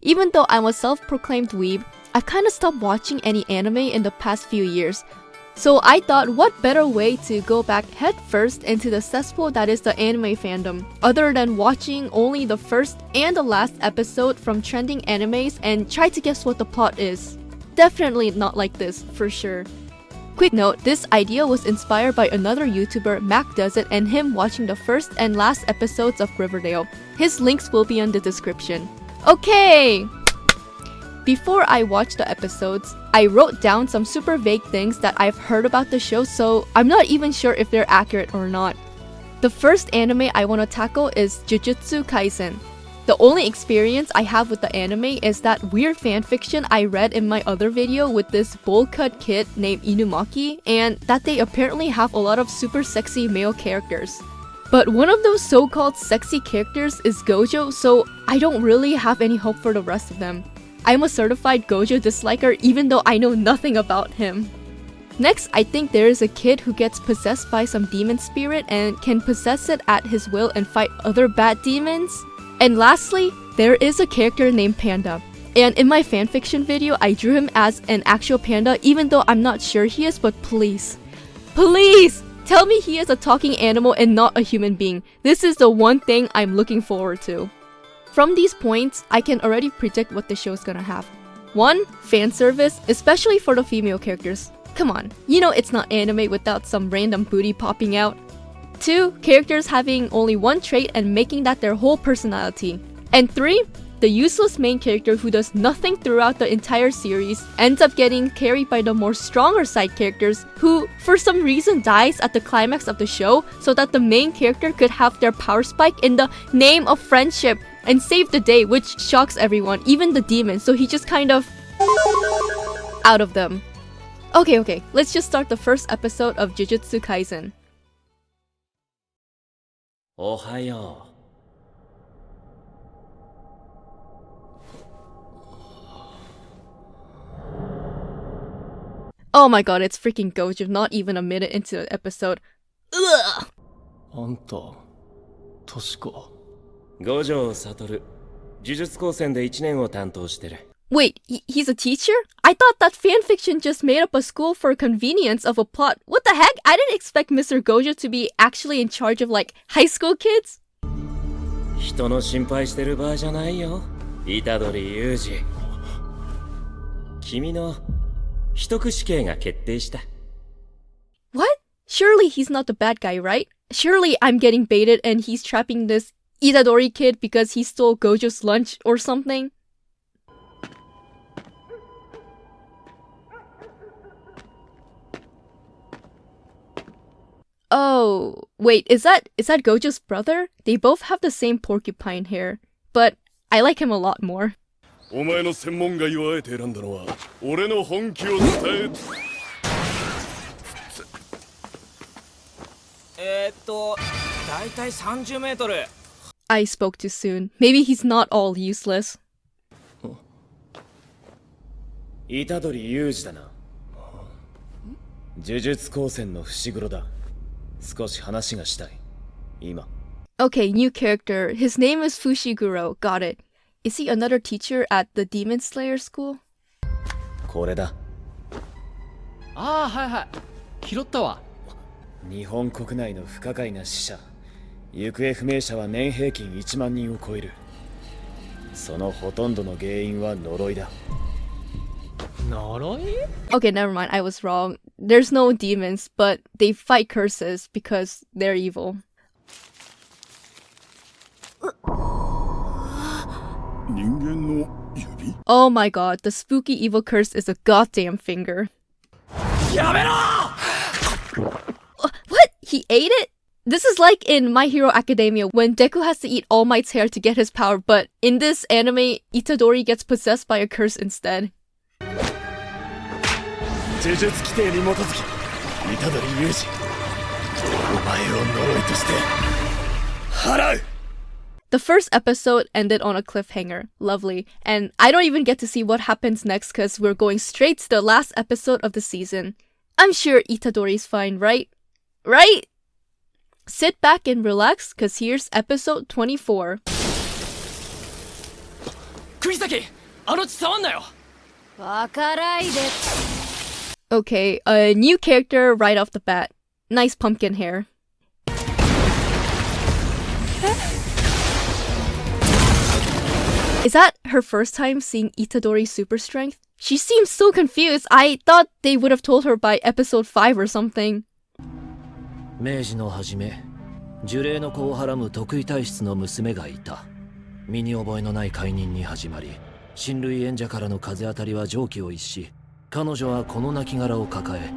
Even though I'm a self-proclaimed weeb, I kinda stopped watching any anime in the past few years. So I thought, what better way to go back headfirst into the cesspool that is the anime fandom, other than watching only the first and the last episode from trending animes and try to guess what the plot is. Definitely not like this, for sure. Quick note, this idea was inspired by another YouTuber, Mac Does It, and him watching the first and last episodes of Riverdale. His links will be in the description. Okay! Before I watched the episodes, I wrote down some super vague things that I've heard about the show, so I'm not even sure if they're accurate or not. The first anime I want to tackle is Jujutsu Kaisen. The only experience I have with the anime is that weird fanfiction I read in my other video with this bowl-cut kid named Inumaki, and that they apparently have a lot of super sexy male characters. But one of those so-called sexy characters is Gojo, so I don't really have any hope for the rest of them. I'm a certified Gojo disliker even though I know nothing about him. Next, I think there is a kid who gets possessed by some demon spirit and can possess it at his will and fight other bad demons. And lastly, there is a character named Panda. And in my fanfiction video, I drew him as an actual panda even though I'm not sure he is, but please, tell me he is a talking animal and not a human being. This is the one thing I'm looking forward to. From these points, I can already predict what the show is gonna have. 1. Fan service, especially for the female characters. Come on, you know it's not anime without some random booty popping out. 2. Characters having only one trait and making that their whole personality. And 3. The useless main character who does nothing throughout the entire series ends up getting carried by the more stronger side characters who, for some reason, dies at the climax of the show so that the main character could have their power spike in the name of friendship and save the day, which shocks everyone, even the demons, so he just kind of out of them. Okay, let's just start the first episode of Jujutsu Kaisen. Ohayo. Oh my god, it's freaking Gojo, not even a minute into the episode. Ugh! あんた、確か。五条悟、呪術高専で1年を担当してる。Wait, he's a teacher? I thought that fanfiction just made up a school for convenience of a plot. What the heck? I didn't expect Mr. Gojo to be actually in charge of like high school kids. 人の心配してる場合じゃないよ。虎杖裕二。君の秘匿死刑が決定した。What? Surely he's not the bad guy, right? Surely I'm getting baited and he's trapping this Itadori kid because he stole Gojo's lunch or something? Oh, wait, is that Gojo's brother? They both have the same porcupine hair, but I like him a lot more. お前の専門外をあえて選んだのは俺の本気を伝えだいたい30メートル。 I spoke too soon. Maybe he's not all useless. 虎杖裕二だな。呪術高専の伏黒だ。少し話がしたい。今。Okay, new character. His name is Fushiguro. Got it. Is he another teacher at the Demon Slayer school? これだ。ああ、はいはい。拾ったわ。日本国内の不可解な死者。行方不明者は年平均1万人を超える。そのほとんどの原因は呪いだ。呪い? Okay, never mind. I was wrong. There's no demons, but they fight curses because they're evil. 人間の指 Oh my god, the spooky evil curse is a goddamn finger. やめろ! What? He ate it? This is like in My Hero Academia when Deku has to eat All Might's hair to get his power, but in this anime, Itadori gets possessed by a curse instead. 呪術規定に基づき虎杖裕二お前を呪いとして払う The first episode ended on a cliffhanger. Lovely. And I don't even get to see what happens next because we're going straight to the last episode of the season. I'm sure Itadori's fine, right? Right? Sit back and relax because here's episode 24. 釘崎、あの血触んなよ。わからいで。 Okay, a new character right off the bat. Nice pumpkin hair. Is that her first time seeing Itadori's super strength? She seems so confused. I thought they would have told her by episode 5 or something. 明治の初め、呪霊の子をはらむ得意体質の娘がいた。身に覚えのない解任に始まり、親類縁者からの風当たりは常軌を逸し、彼女はこの亡骸を抱え、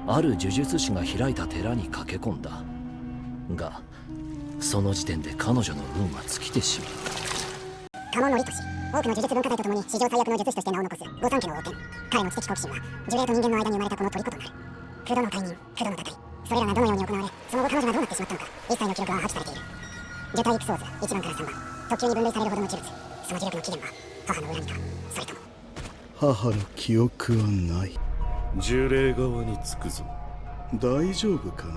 ある呪術師が開いた寺に駆け込んだ。が、その時点で彼女の運は尽きてしまう。家紋のリトシ、多くの呪術文化財とともに史上最悪の術師として名を残す御三家の王権。彼の知的好奇心は呪霊と人間の間に生まれたこの虜となる。九度の解任、九度の戦い、それらがどのように行われ、その後彼女がどうなってしまったのか、一切の記録は破棄されている。受胎育相図1番から3番、特級に分類されるほどの呪物。その呪力の起源は母の恨みか、それとも母の記憶はない。呪霊側につくぞ。大丈夫か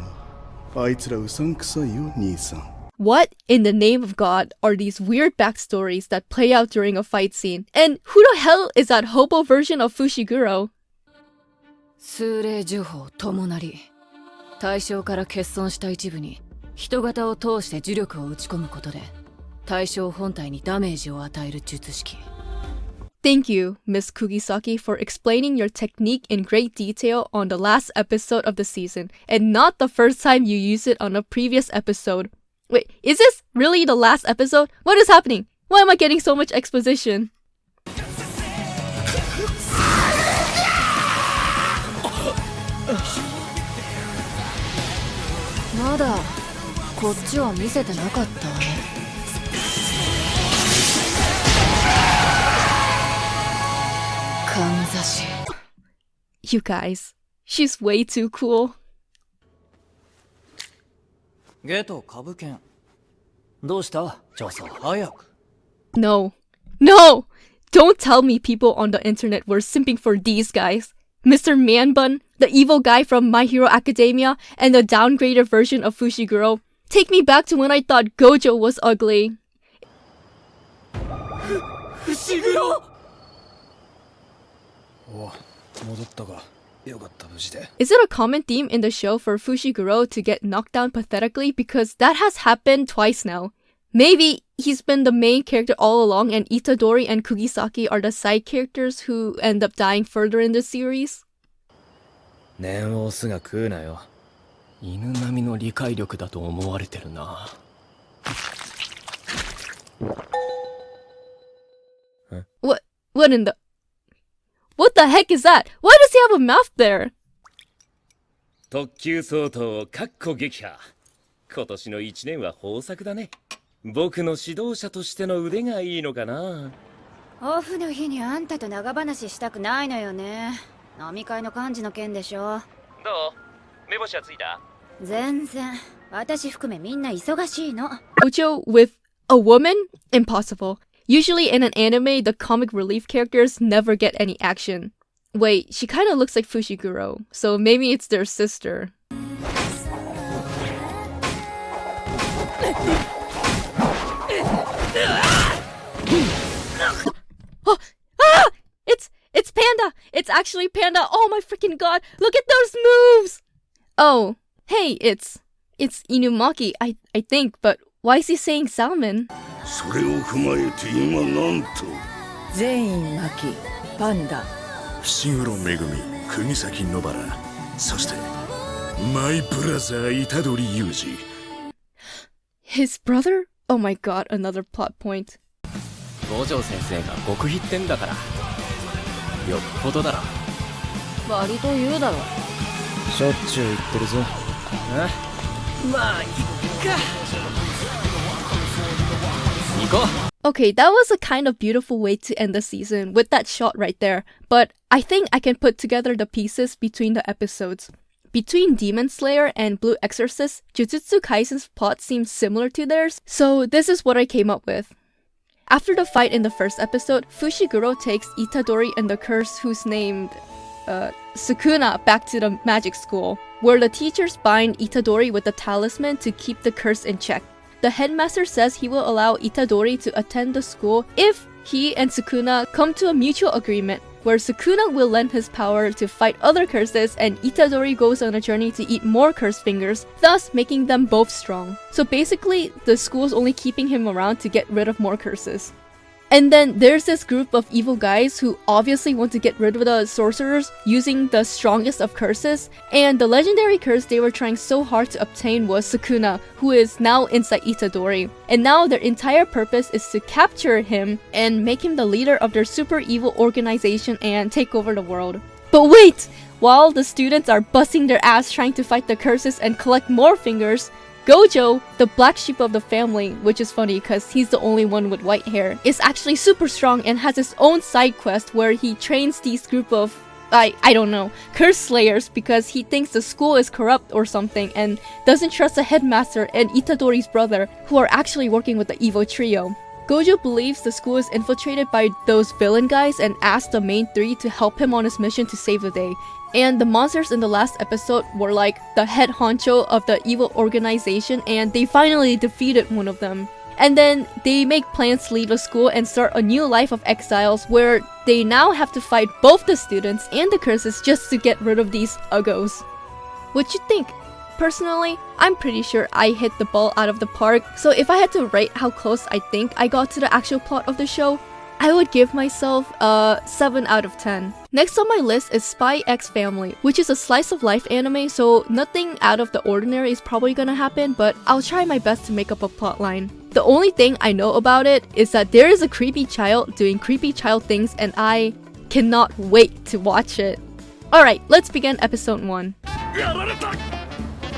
な。あいつらうさんくさいよ、兄さん。What in the name of God are these weird backstories that play out during a fight scene? And who the hell is that hobo version of Fushiguro? 数霊呪法ともなり、対象から欠損した一部に人型を通して呪力を打ち込むことで対象本体にダメージを与える術式。Thank you, Miss Kugisaki, for explaining your technique in great detail on the last episode of the season, and not the first time you used it on a previous episode. Wait, is this really the last episode? What is happening? Why am I getting so much exposition? まだこっちは見せてなかったわね。かんざし。You guys, she's way too cool. ゲート株券。どうした調査。早く。No. No! Don't tell me people on the internet were simping for these guys. Mr. Manbun, the evil guy from My Hero Academia, and the downgraded version of Fushiguro. Take me back to when I thought Gojo was ugly. 伏黒。お、戻ったか。よかった無事で。Is it a common theme in the show for Fushiguro to get knocked down pathetically? Because that has happened twice now. Maybe he's been the main character all along and Itadori and Kugisaki are the side characters who end up dying further in the series? 念を押すが食うなよ。犬並みの理解力だと思われてるな。What in the... What the heck is that? Why does he have a mouth there? 特級相当をかっこ撃破。今年の1年は豊作だね。僕の指導者としての腕がいいのかな。オフの日にあんたと長話したくないのよね。飲み会の幹事の件でしょ。どう？目星はついた？全然。私含めみんな忙しいの。Gojo with a woman? Impossible. Usually in an anime, the comic relief characters never get any action. Wait, she kinda looks like Fushiguro, so maybe it's their sister. Oh, ah! It's Panda! It's actually Panda! Oh my freaking god! Look at those moves! Oh, hey, it's Inumaki, I think, but why is he saying salmon? それを踏まえて今なんと全員巻きパンダ伏黒めぐみ釘崎野原そしてマイブラザー虎杖裕二 His brother? Oh my god, another plot point. 五条先生が極秘ってんだからよっぽどだろ。割と言うだろ。しょっちゅう言ってるぞ。まあいっか。Okay, that was a kind of beautiful way to end the season with that shot right there, but I think I can put together the pieces between the episodes. Between Demon Slayer and Blue Exorcist, Jujutsu Kaisen's plot seems similar to theirs, so this is what I came up with. After the fight in the first episode, Fushiguro takes Itadori and the curse who's named Sukuna back to the magic school, where the teachers bind Itadori with the talisman to keep the curse in check. The headmaster says he will allow Itadori to attend the school if he and Sukuna come to a mutual agreement where Sukuna will lend his power to fight other curses and Itadori goes on a journey to eat more cursed fingers, thus making them both strong. So basically, the school's only keeping him around to get rid of more curses. And then there's this group of evil guys who obviously want to get rid of the sorcerers using the strongest of curses, and the legendary curse they were trying so hard to obtain was Sukuna, who is now inside Itadori. And now their entire purpose is to capture him and make him the leader of their super evil organization and take over the world. But wait! While the students are busting their ass trying to fight the curses and collect more fingers, Gojo, the black sheep of the family, which is funny because he's the only one with white hair, is actually super strong and has his own side quest where he trains these group of, I don't know, curse slayers because he thinks the school is corrupt or something and doesn't trust the headmaster and Itadori's brother, who are actually working with the evil trio. Gojo believes the school is infiltrated by those villain guys and asks the main three to help him on his mission to save the day. And the monsters in the last episode were like the head honcho of the evil organization and they finally defeated one of them. And then they make plans to leave the school and start a new life of exiles where they now have to fight both the students and the curses just to get rid of these uggos. What you think? Personally, I'm pretty sure I hit the ball out of the park, so if I had to rate how close I think I got to the actual plot of the show, I would give myself a 7 out of 10. Next on my list is Spy X Family, which is a slice of life anime, so nothing out of the ordinary is probably gonna happen, but I'll try my best to make up a plotline. The only thing I know about it is that there is a creepy child doing creepy child things and I cannot wait to watch it. Alright, let's begin episode 1.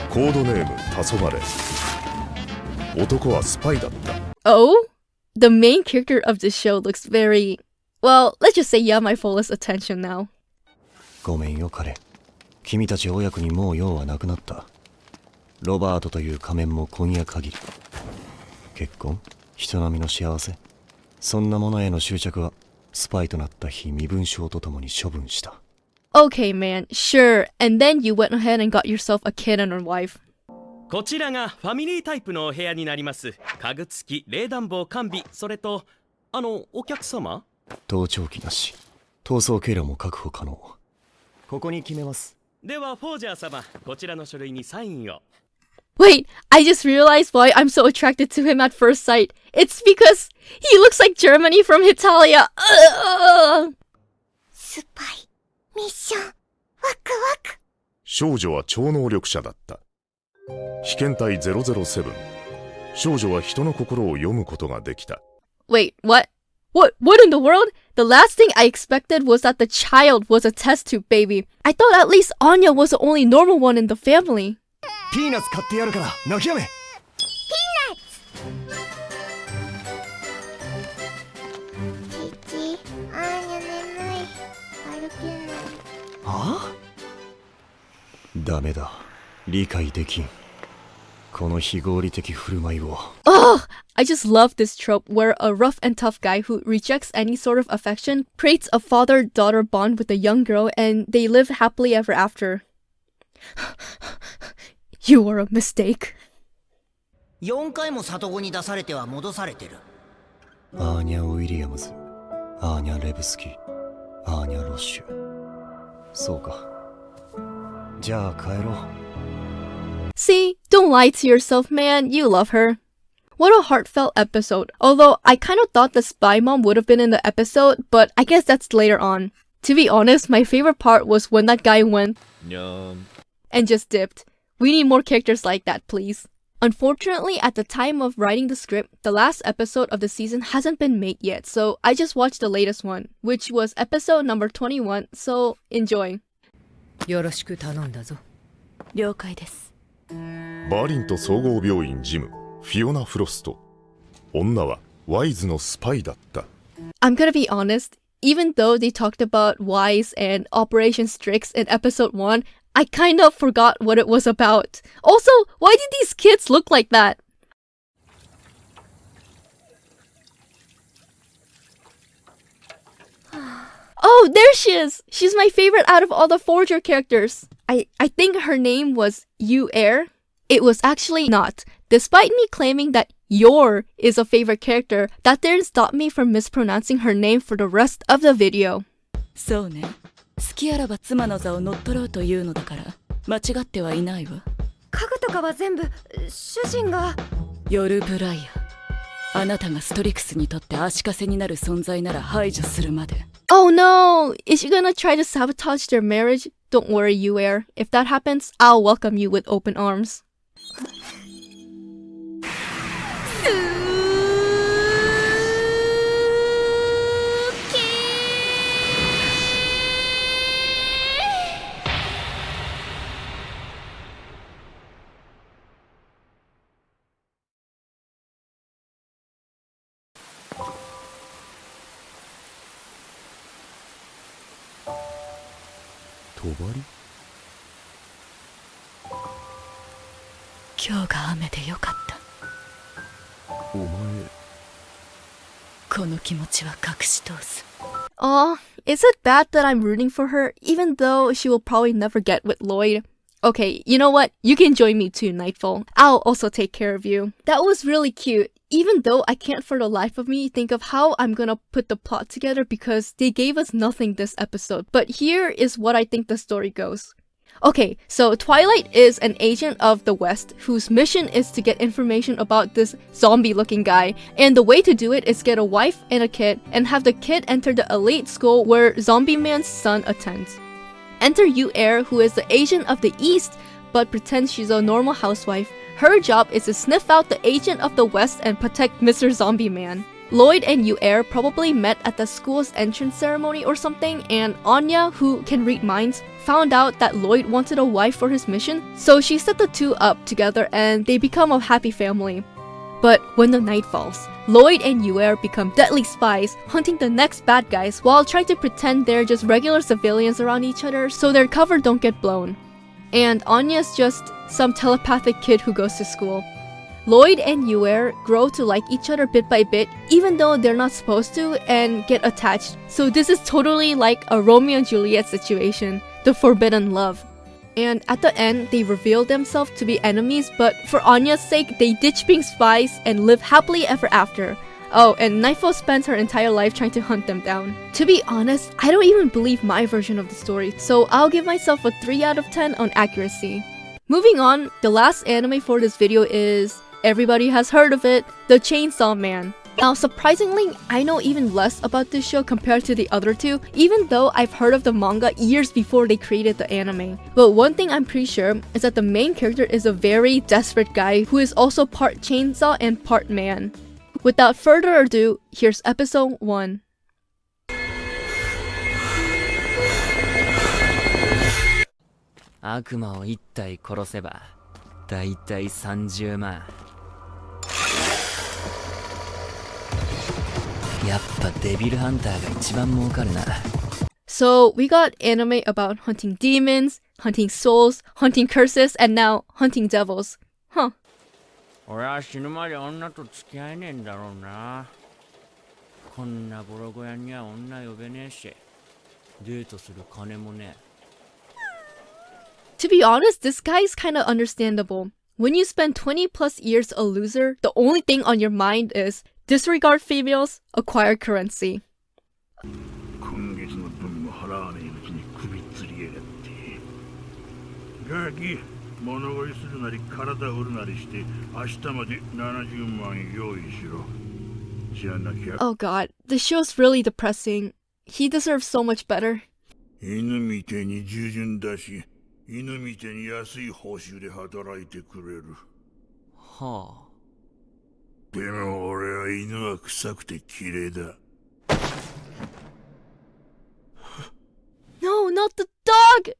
コードネーム黄昏。男はスパイだった。 Oh? The main character of this show looks very... well, let's just say you have my fullest attention now. ごめんよ彼。君たち親子にもう用はなくなった。ロバートという仮面も今夜限り。結婚？人並みの幸せ？そんなものへの執着はスパイとなった日身分証とともに処分した。 Okay, man, sure. And then you went ahead and got yourself a kid and a wife. こちらがファミリータイプのお部屋になります。家具付き、冷暖房完備、それとお客様？盗聴器なし、逃走経路も確保可能。ここに決めます。ではフォージャー様、こちらの書類にサインを。 Wait, I just realized why I'm so attracted to him at first sight. It's because he looks like Germany from Italia. Spy. ミッションワクワク。少女は超能力者だった。被験体007。少女は人の心を読むことができた。 Wait, what? What in the world? The last thing I expected was that the child was a test tube baby. I thought at least Anya was the only normal one in the family. ピーナッツ買ってやるから泣きやめ。父、アーニャ眠い。歩けない。はあ？ダメだ。理解できん。この非合理的振る舞いを。 Oh, I just love this trope where a rough and tough guy who rejects any sort of affection creates a father-daughter bond with a young girl and they live happily ever after. You were a mistake. 4回も里子に出されては戻されてる。アーニャ・ウィリアムズ、アーニャ・レブスキ、アーニャ・ロッシュ。そうか。じゃあ帰ろう。 See, don't lie to yourself, man. You love her. What a heartfelt episode. Although I kind of thought the spy mom would have been in the episode, but I guess that's later on. To be honest, my favorite part was when that guy went and just dipped. We need more characters like that, please. Unfortunately, at the time of writing the script, the last episode of the season hasn't been made yet, so I just watched the latest one, which was episode number 21, so enjoy. よろしく頼んだぞ。了解です。バーリント総合病院ジム、フィオナ・フロスト。女はワイズのスパイだった。 I'm gonna be honest, even though they talked about Wise and Operation Strix in episode 1, I kind of forgot what it was about. Also, why did these kids look like that? Oh, there she is! She's my favorite out of all the Forger characters. I think her name was Yu Air. It was actually not. Despite me claiming that your is a favorite character, that didn't stop me from mispronouncing her name for the rest of the video. そうね。好きあらば妻の座を乗っ取ろうというのだから間違ってはいないわ。家具とかは全部主人が。夜ブライア。あなたがストリクスにとって足かせになる存在なら排除するまで。Oh no! Is she gonna try to sabotage their marriage? Don't worry, Yuer. If that happens, I'll welcome you with open arms. Tobari? 今日が雨でよかった。お前。この気持ちは隠し通す。Aw, is it bad that I'm rooting for her, even though she will probably never get with Lloyd? Okay, you know what? You can join me too, Nightfall. I'll also take care of you. That was really cute, even though I can't for the life of me think of how I'm gonna put the plot together because they gave us nothing this episode. But here is what I think the story goes. Okay, so Twilight is an agent of the West whose mission is to get information about this zombie-looking guy, and the way to do it is get a wife and a kid and have the kid enter the elite school where Zombie Man's son attends. Enter Yu-Er, who is the agent of the East but pretends she's a normal housewife. Her job is to sniff out the agent of the West and protect Mr. Zombie Man. Lloyd and Yu-Er probably met at the school's entrance ceremony or something, and Anya, who can read minds, found out that Lloyd wanted a wife for his mission, so she set the two up together and they become a happy family. But when the night falls, Lloyd and Yu-Er become deadly spies, hunting the next bad guys while trying to pretend they're just regular civilians around each other so their cover don't get blown. And Anya's just some telepathic kid who goes to school. Lloyd and Yu-Er grow to like each other bit by bit, even though they're not supposed to, and get attached. So this is totally like a Romeo and Juliet situation, the forbidden love. And at the end, they reveal themselves to be enemies, but for Anya's sake, they ditch being spies and live happily ever after. Oh, and Nightfall spends her entire life trying to hunt them down. To be honest, I don't even believe my version of the story, so I'll give myself a 3 out of 10 on accuracy. Moving on, the last anime for this video is, everybody has heard of it, The Chainsaw Man. Now, surprisingly, I know even less about this show compared to the other two, even though I've heard of the manga years before they created the anime. But one thing I'm pretty sure is that the main character is a very desperate guy who is also part chainsaw and part man. Without further ado, here's episode 1. 悪魔を1体殺せばだいたい30万。やっぱデビルハンターが一番儲かるな。 So we got anime about hunting demons, hunting souls, hunting curses, and now hunting devils. Huh. 俺は死ぬまで女と付き合えねえんだろうな。こんなボロ小屋には女呼べねえし、デートする金もねえ。 To be honest, this guy's kinda understandable. When you spend 20 plus years a loser, the only thing on your mind is disregard females, acquire currency. 今月の分も払わねえうちに首つりやがって。ガキ、物乞いするなり体売るなりして明日まで70万用意しろ。じゃなきゃ。 Oh god, the show's really depressing. He deserves so much better. 犬みてえに従順だし、犬みてえに安い報酬で働いてくれる。はあ。 でも俺は犬は臭くて綺麗だ。 No, not the dog!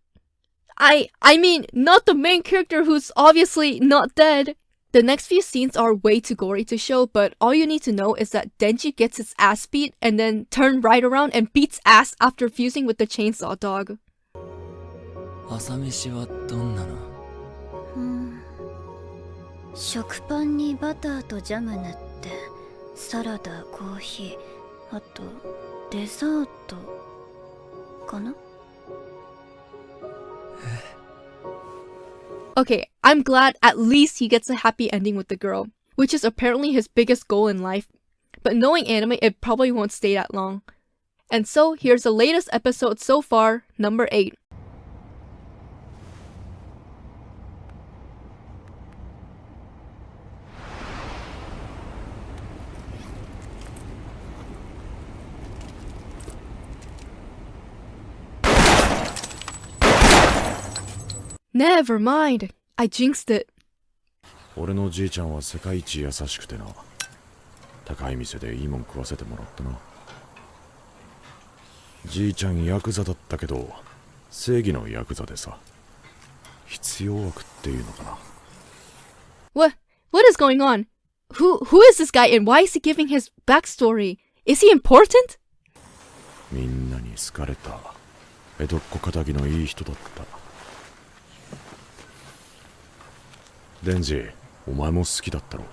I mean, not the main character who's obviously not dead. The next few scenes are way too gory to show, but all you need to know is that Denji gets his ass beat and then turn right around and beats ass after fusing with the chainsaw dog. 朝飯はどんなの？食パンにバターとジャム塗ってサラダ、コーヒー、あとデザートかな？ Okay, I'm glad at least he gets a happy ending with the girl, which is apparently his biggest goal in life. But knowing anime, it probably won't stay that long. And so here's the latest episode so far, number 8. Never mind. I jinxed it. 俺のじいちゃんは世界一優しくてな。高い店でいいもん食わせてもらったな。じいちゃんヤクザだったけど、正義のヤクザでさ。必要悪っていうのかな。What is going on? Who is this guy and why is he giving his backstory? Is he important? みんなに好かれた江戸っ子かたぎのいい人だった。デンジ、お前も好きだったろ。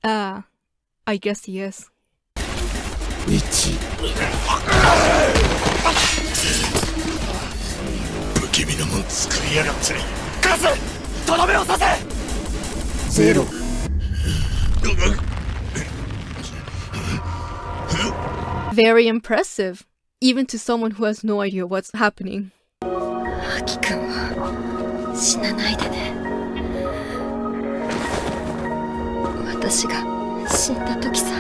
I guess he is. 不気味なもん作りやがって。カズ、とどめをさせ。ゼロ。Very impressive, even to someone who has no idea what's happening. アキ君は死なないでね。私が死んだ時さ。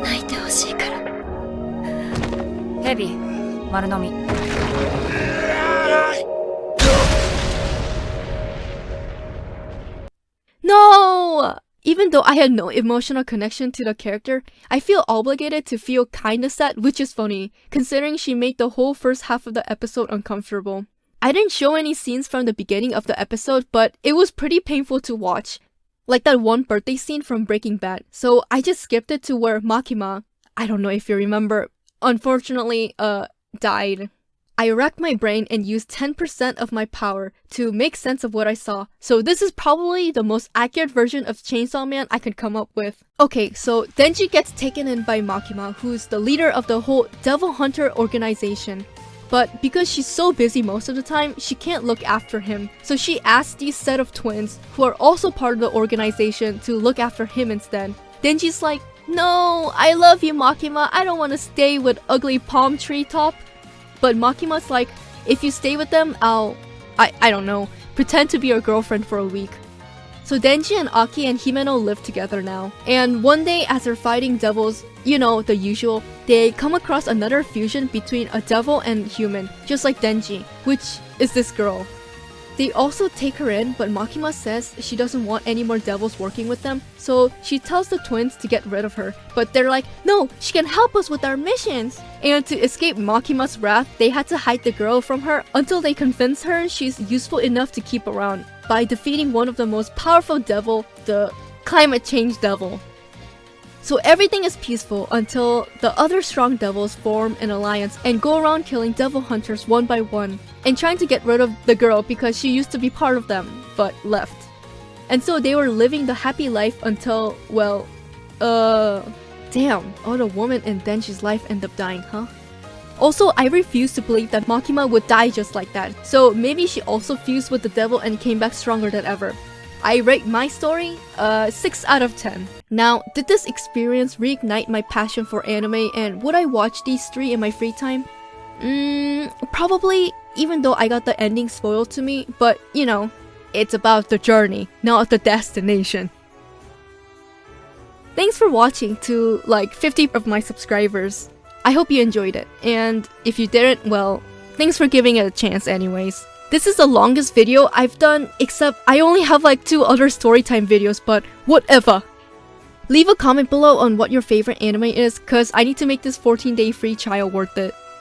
泣いてほしいから。ヘビ、丸飲み。No! Even though I had no emotional connection to the character, I feel obligated to feel kinda sad, which is funny, considering she made the whole first half of the episode uncomfortable. I didn't show any scenes from the beginning of the episode, but it was pretty painful to watch. Like that one birthday scene from Breaking Bad. So I just skipped it to where Makima, I don't know if you remember, unfortunately, died. I racked my brain and used 10% of my power to make sense of what I saw. So this is probably the most accurate version of Chainsaw Man I could come up with. Okay, so Denji gets taken in by Makima, who's the leader of the whole Devil Hunter organization. But because she's so busy most of the time, she can't look after him. So she asks these set of twins, who are also part of the organization, to look after him instead. Denji's like, no, I love you, Makima. I don't want to stay with ugly palm tree top. But Makima's like, if you stay with them, I don't know, pretend to be your girlfriend for a week. So Denji and Aki and Himeno live together now. And one day as they're fighting devils, you know, the usual, they come across another fusion between a devil and human, just like Denji, which is this girl. They also take her in, but Makima says she doesn't want any more devils working with them, so she tells the twins to get rid of her. But they're like, no, she can help us with our missions! And to escape Makima's wrath, they had to hide the girl from her until they convince her she's useful enough to keep around by defeating one of the most powerful devil, the climate change devil. So everything is peaceful until the other strong devils form an alliance and go around killing devil hunters one by one and trying to get rid of the girl because she used to be part of them, but left. And so they were living the happy life until, well, damn, all the women in Denji's life end up dying, huh? Also, I refuse to believe that Makima would die just like that, so maybe she also fused with the devil and came back stronger than ever. I rate my story 6 out of 10. Now, did this experience reignite my passion for anime, and would I watch these 3 in my free time? Probably, even though I got the ending spoiled to me, but you know, it's about the journey, not the destination. Thanks for watching to like 50 of my subscribers. I hope you enjoyed it, and if you didn't, well, thanks for giving it a chance anyways. This is the longest video I've done, except I only have like 2 other storytime videos, but whatever. Leave a comment below on what your favorite anime is, cause I need to make this 14-day free trial worth it.